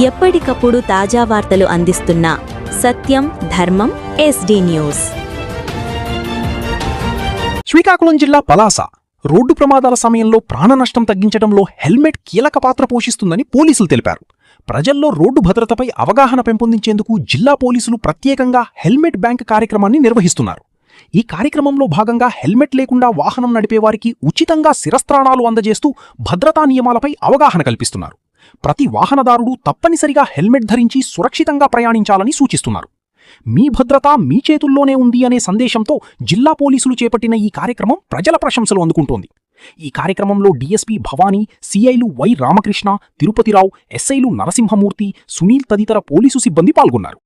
ఎప్పటికప్పుడు తాజా వార్తలు అందిస్తున్న సత్యం ధర్మం ఎస్డి న్యూస్. శ్రీకాకుళం జిల్లా పలాస రోడ్డు ప్రమాదాల సమయంలో ప్రాణనష్టం తగ్గించడంలో హెల్మెట్ కీలక పాత్ర పోషిస్తుందని పోలీసులు తెలిపారు. ప్రజల్లో రోడ్డు భద్రతపై అవగాహన పెంపొందించేందుకు జిల్లా పోలీసులు ప్రత్యేకంగా హెల్మెట్ బ్యాంక్ కార్యక్రమాన్ని నిర్వహిస్తున్నారు. ఈ కార్యక్రమంలో భాగంగా హెల్మెట్ లేకుండా వాహనం నడిపేవారికి ఉచితంగా శిరస్త్రాణాలు అందజేస్తూ భద్రతా నియమాలపై అవగాహన కల్పిస్తున్నారు. ప్రతి వాహనదారుడు తప్పనిసరిగా హెల్మెట్ ధరించి సురక్షితంగా ప్రయాణించాలని సూచిస్తున్నారు. మీ భద్రత మీ చేతుల్లోనే ఉంది అనే సందేశంతో జిల్లా పోలీసులు చేపట్టిన ఈ కార్యక్రమం ప్రజల ప్రశంసలు అందుకుంటోంది. ఈ కార్యక్రమంలో డీఎస్పీ భవానీ, సిఐలు వై రామకృష్ణ, తిరుపతిరావు, ఎస్ఐలు నరసింహమూర్తి, సునీల్ తదితర పోలీసు సిబ్బంది పాల్గొన్నారు.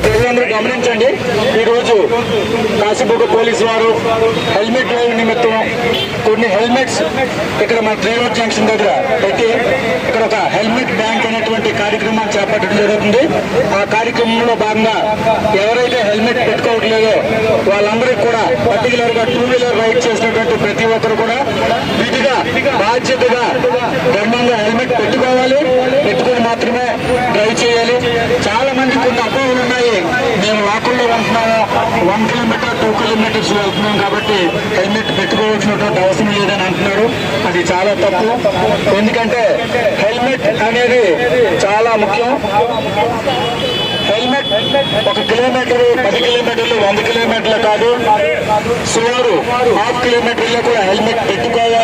ప్రజలందరూ గమనించండి, ఈరోజు కాశీబుగ్గ పోలీసు వారు హెల్మెట్ డ్రైవ్ నిమిత్తం కొన్ని హెల్మెట్స్ ఇక్కడ మన డ్రైవర్ జంక్షన్ దగ్గర పెట్టి ఇక్కడ ఒక హెల్మెట్ బ్యాంక్ అనేటువంటి కార్యక్రమాన్ని చేపట్టడం జరుగుతుంది. ఆ కార్యక్రమంలో భాగంగా ఎవరైతే హెల్మెట్ పెట్టుకోవట్లేదో వాళ్ళందరికీ కూడా పర్టికులర్గా 2 వీలర్ రైడ్ చేసినటువంటి ప్రతి ఒక్కరు కూడా విధిగా బాధ్యతగా ధర్మంగా హెల్మెట్ పెట్టుకోవాలి, పెట్టుకుని మాత్రమే డ్రైవ్ చేయాలి. చాలా మంది కొన్ని అపోహలు ఉన్నాయి. మేము వాకుల్లో ఉంటున్నాము, 1 కిలోమీటర్ 2 కిలోమీటర్స్ వెళ్తున్నాం కాబట్టి హెల్మెట్ పెట్టుకోవాల్సినటువంటి అవసరం లేదని అంటున్నారు. అది చాలా తప్పు. ఎందుకంటే హెల్మెట్ అనేది చాలా ముఖ్యం. హెల్మెట్ 1 కిలోమీటర్, 10 కిలోమీటర్లు, 100 కిలోమీటర్లు కాదు, సుమారు ½ కిలోమీటర్లో కూడా హెల్మెట్ పెట్టుకోవాలి.